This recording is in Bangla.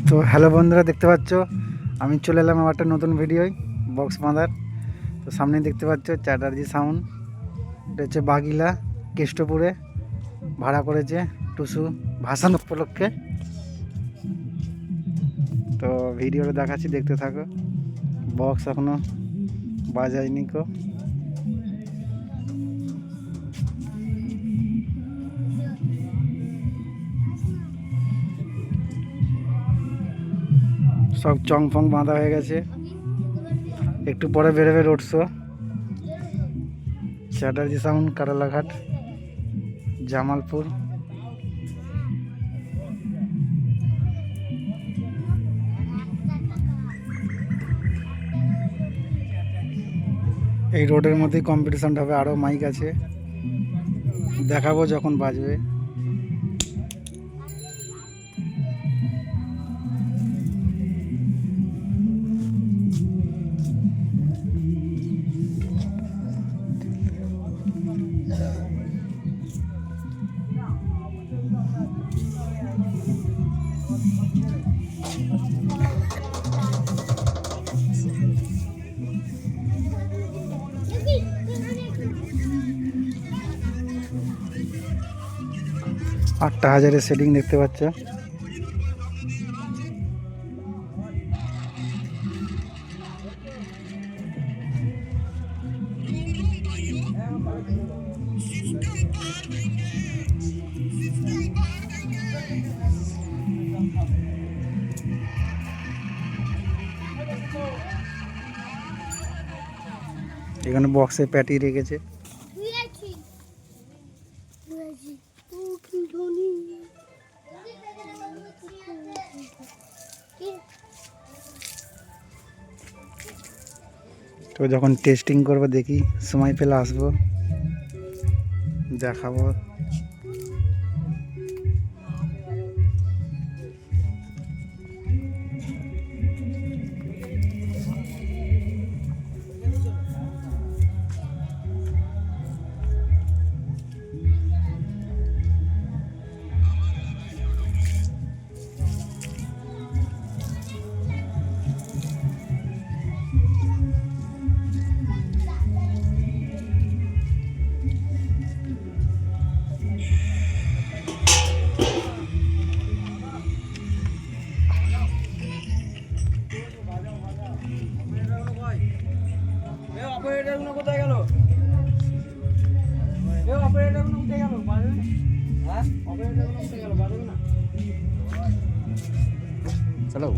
তো হ্যালো বন্ধুরা, দেখতে পাচ্ছ আমি চলে এলাম আমার একটা নতুন ভিডিওয় বক্স বাঁধার। তো সামনে দেখতে পাচ্ছ চ্যাটার্জি সাউন্ড। এটা হচ্ছে বাগিলা কেষ্টপুরে ভাড়া করেছে টুসু ভাসান উপলক্ষে। তো ভিডিওটা দেখাচ্ছি, দেখতে থাকো। বক্স এখনো বাজায়নি কো। সব চং ফং বাঁধা হয়ে গেছে, একটু পরে বেরোবে রোড শো। চ্যাটার্জি সাউন্ড, কারালাঘাট, জামালপুর। এই রোডের মধ্যেই কম্পিটিশনটা হবে, আরও মাইক আছে, দেখাবো যখন বাজবে। আটটা হাজারের সেটিং দেখতে পাচ্ছ। এখানে বক্সে প্যাটি রেখেছে। তো যখন টেস্টিং করবো, দেখি সময় পেলে আসবো, দেখাবো। অপারেটরগুলো কোথায় গেল? অপারেটরগুলো কোথায় গেল? বাজবে না? হ্যাঁ, অপারেটরগুলো কোথায় গেল? বাজবে না? চলো।